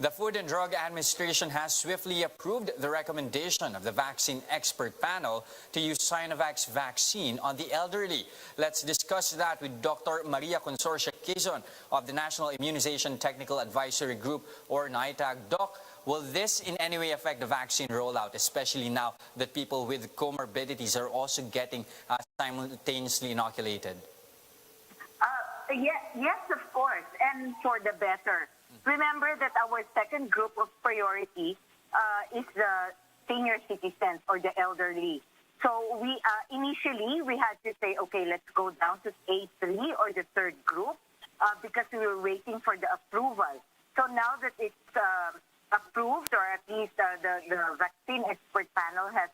The Food and Drug Administration has swiftly approved the recommendation of the vaccine expert panel to use Sinovac's vaccine on the elderly. Let's discuss that with Dr. Consorcia Quizon of the National Immunization Technical Advisory Group, or NITAG. Doc, will this in any way affect the vaccine rollout, especially now that people with comorbidities are also getting simultaneously inoculated? Yes, of course, and for the better. Remember that our second group of priority is the senior citizens or the elderly. So we initially we had to say, okay, let's go down to A3 or the third group because we were waiting for the approval. So now that it's approved, or at least the vaccine expert panel has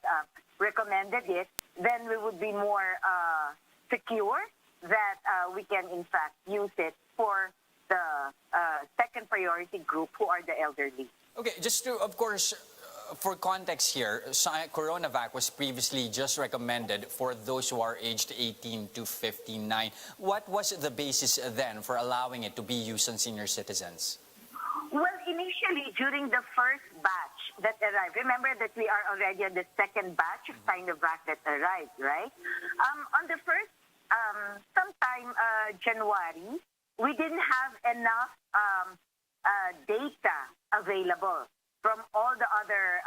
recommended it, then we would be more secure that we can in fact use it for the second priority group, who are the elderly. Okay, just to, of course, for context here, Coronavac was previously just recommended for those who are aged 18 to 59. What was the basis then for allowing it to be used on senior citizens? Well, initially, during the first batch that arrived, remember that we are already on the second batch of Sinovac that arrived, right? On the first, sometime January, we didn't have enough data available from all the other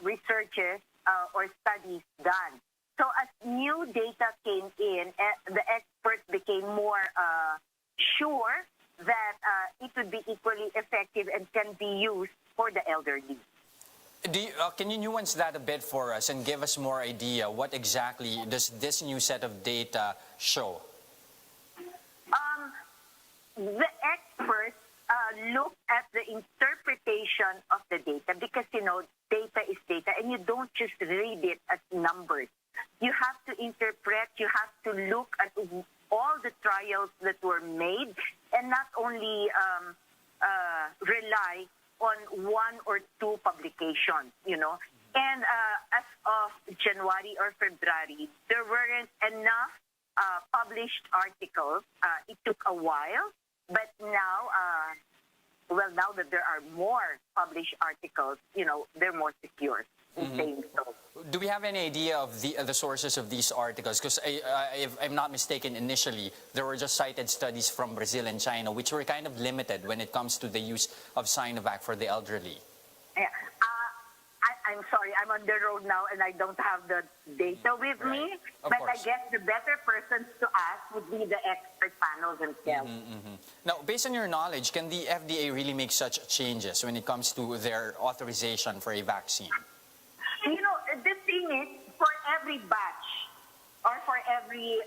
researches or studies done. So as new data came in, the experts became more sure that it would be equally effective and can be used for the elderly. Can you nuance that a bit for us and give us more idea? What exactly does this new set of data show? The experts look at the interpretation of the data because, you know, data is data and you don't just read it as numbers. You have to interpret, you have to look at all the trials that were made and not only rely on one or two publications, you know. And as of January or February, there weren't enough published articles. It took a while. But now, now that there are more published articles, you know, they're more secure in saying so. Do we have any idea of the sources of these articles? Because if I'm not mistaken, initially, there were just cited studies from Brazil and China, which were kind of limited when it comes to the use of Sinovac for the elderly. Yeah. I'm sorry, I'm on the road now and I don't have the data with me. But I guess the better persons to ask would be the expert panels themselves. Now, based on your knowledge, can the FDA really make such changes when it comes to their authorization for a vaccine? You know, the thing is, for every batch or for every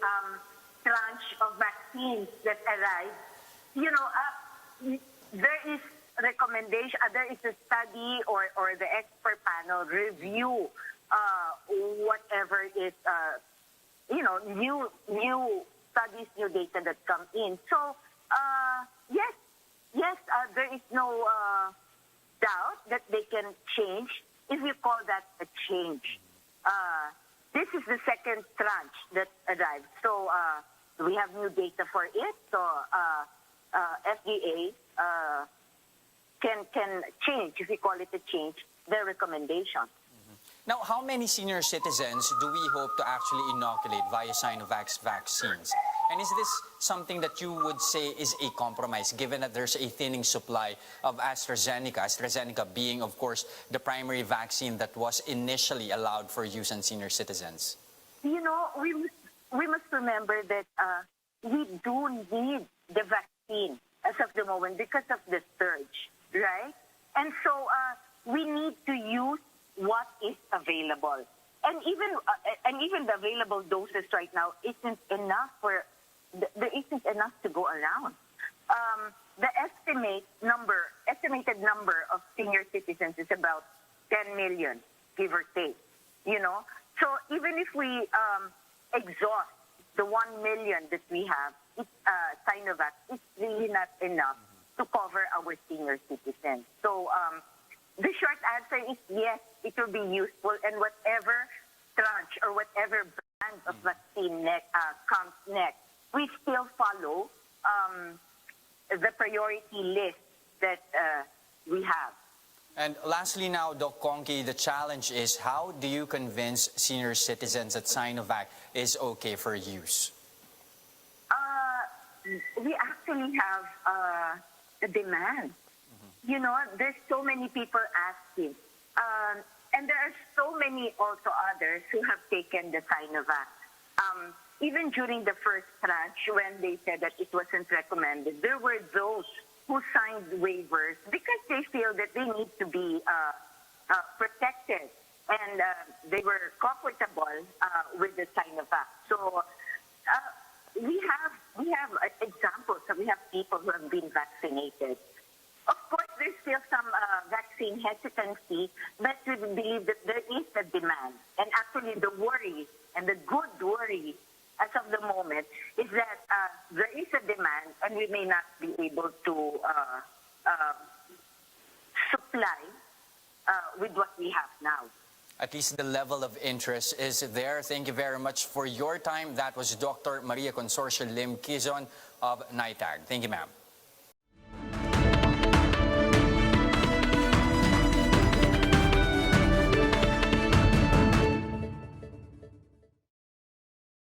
tranche of vaccines that arrive, you know, there is recommendation, there is a study or the expert panel review whatever is, you know, new studies, new data that come in. So, yes, there is no doubt that they can change, if you call that a change. This is the second tranche that arrived. So, we have new data for it. So, FDA can change, if you call it a change, their recommendation. Now, how many senior citizens do we hope to actually inoculate via Sinovac's vaccines? And is this something that you would say is a compromise, given that there's a thinning supply of AstraZeneca being, of course, the primary vaccine that was initially allowed for use on senior citizens? You know, we must remember that we do need the vaccine as of the moment because of the surge, right? And so we need to use what is available. And even the available doses right now isn't enough there isn't enough to go around. The estimated number of senior citizens is about 10 million, give or take, you know. So even if we exhaust the 1 million that we have, Sinovac, it's really not enough to cover our senior citizens. So the short answer is yes, it will be useful, and whatever tranche or whatever brand of vaccine comes next, we still follow the priority list that we have. And lastly now, Doc Conky, the challenge is how do you convince senior citizens that Sinovac is okay for use? We actually have a demand. You know, there's so many people asking. And there are so many also others who have taken the Sinovac. Even during the first tranche, when they said that it wasn't recommended, there were those who signed waivers because they feel that they need to be protected, and they were comfortable with the Sinovac. So we have examples. So we have people who have been vaccinated. Of course, there's still some vaccine hesitancy, but we believe that there is a demand. And actually, the worry, and the good worry as of the moment, is that there is a demand and we may not be able to supply with what we have now. At least the level of interest is there. Thank you very much for your time. That was Dr. Maria Consorcia Quizon of NITAG. Thank you, ma'am.